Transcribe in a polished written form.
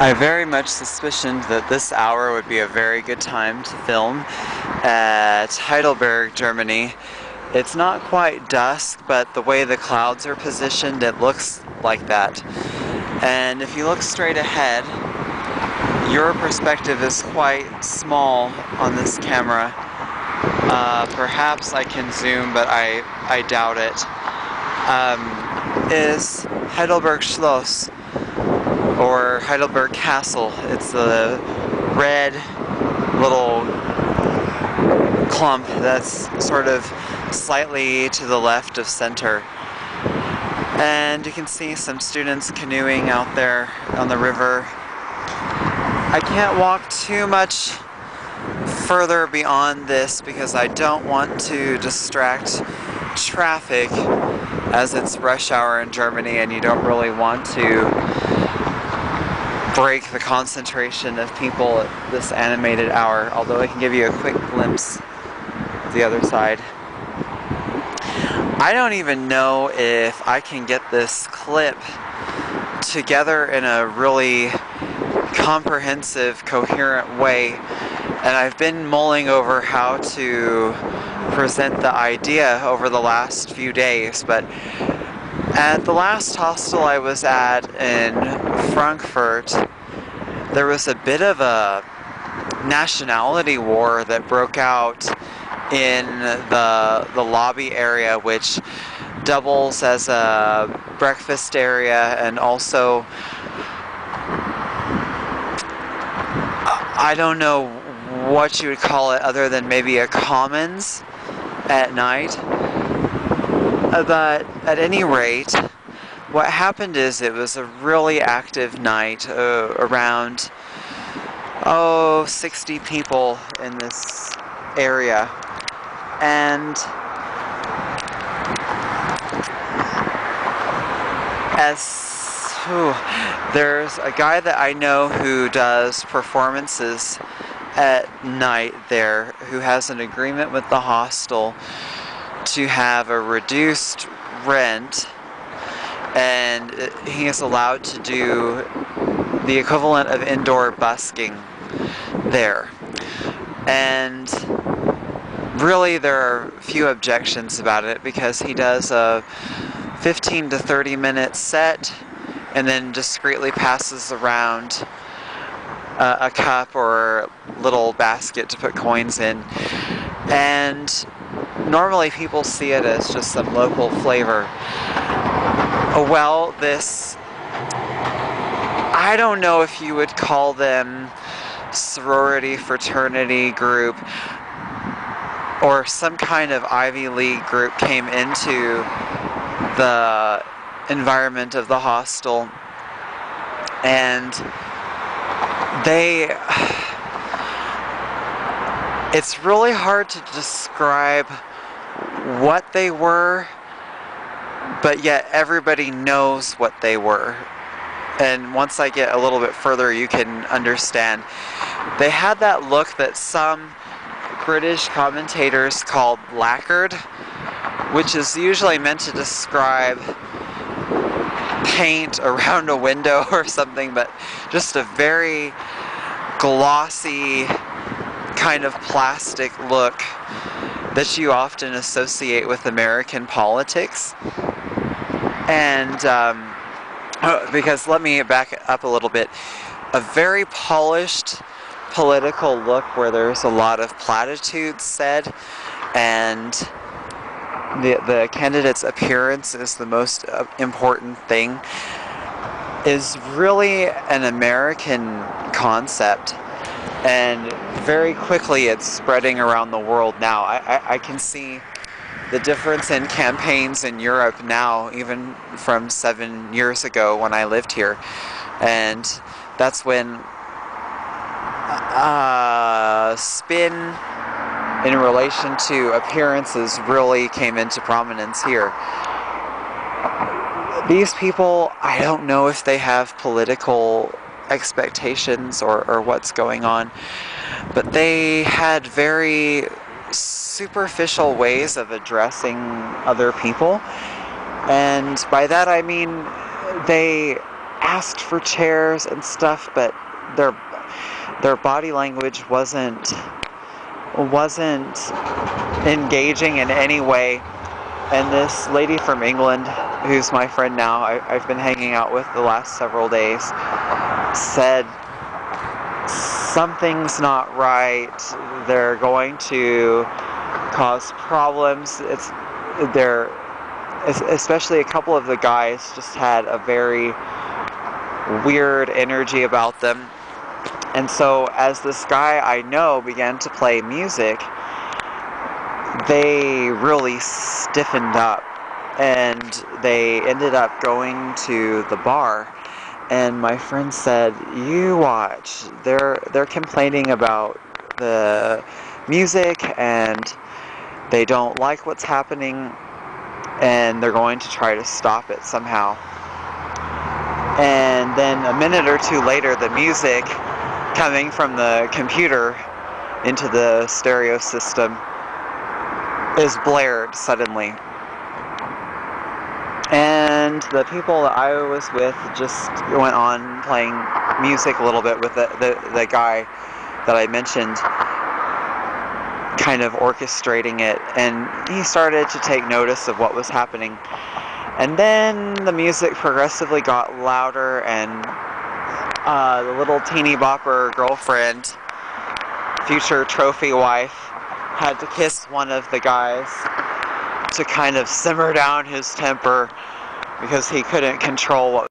I very much suspicioned that this hour would be a very good time to film at Heidelberg, Germany. It's not quite dusk, but the way the clouds are positioned, it looks like that. And if you look straight ahead, your perspective is quite small on this camera. Perhaps I can zoom, but I doubt it. Is Heidelberg Schloss, or Heidelberg Castle. It's the red little clump that's sort of slightly to the left of center. And you can see some students canoeing out there on the river. I can't walk too much further beyond this because I don't want to distract traffic, as it's rush hour in Germany and you don't really want to break the concentration of people at this animated hour, although I can give you a quick glimpse of the other side. I don't even know if I can get this clip together in a really comprehensive, coherent way, and I've been mulling over how to present the idea over the last few days, but at the last hostel I was at in Frankfurt, there was a bit of a nationality war that broke out in the lobby area, which doubles as a breakfast area and also, I don't know what you would call it other than maybe a commons at night. But at any rate, what happened is it was a really active night, around 60 people in this area, and there's a guy that I know who does performances at night there, who has an agreement with the hostel to have a reduced rent, and he is allowed to do the equivalent of indoor busking there. And really there are few objections about it, because he does a 15 to 30 minute set and then discreetly passes around a cup or little basket to put coins in. And normally people see it as just some local flavor. Well, this, I don't know if you would call them sorority, fraternity group, or some kind of Ivy League group came into the environment of the hostel, and it's really hard to describe what they were, but yet everybody knows what they were. And once I get a little bit further, you can understand. They had that look that some British commentators called lacquered, which is usually meant to describe paint around a window or something, but just a very glossy kind of plastic look that you often associate with American politics. And because, let me back up a little bit, a very polished political look where there's a lot of platitudes said, and the candidate's appearance is the most important thing, is really an American concept. And very quickly it's spreading around the world now. I can see the difference in campaigns in Europe now, even from 7 years ago when I lived here. And that's when spin in relation to appearances really came into prominence here. These people, I don't know if they have political expectations or what's going on, but they had very superficial ways of addressing other people, and by that I mean they asked for chairs and stuff, but their body language wasn't engaging in any way. And this lady from England, who's my friend now, I've been hanging out with the last several days, said, something's not right, they're going to cause problems. Especially a couple of the guys just had a very weird energy about them. And so as this guy I know began to play music, they really stiffened up, and they ended up going to the bar. And my friend said, you watch, they're complaining about the music and they don't like what's happening, and they're going to try to stop it somehow. And then a minute or two later, the music coming from the computer into the stereo system is blared suddenly. And the people that I was with just went on playing music a little bit with the guy that I mentioned, kind of orchestrating it, and he started to take notice of what was happening. And then the music progressively got louder, and the little teeny bopper girlfriend, future trophy wife, had to kiss one of the guys to kind of simmer down his temper, because he couldn't control what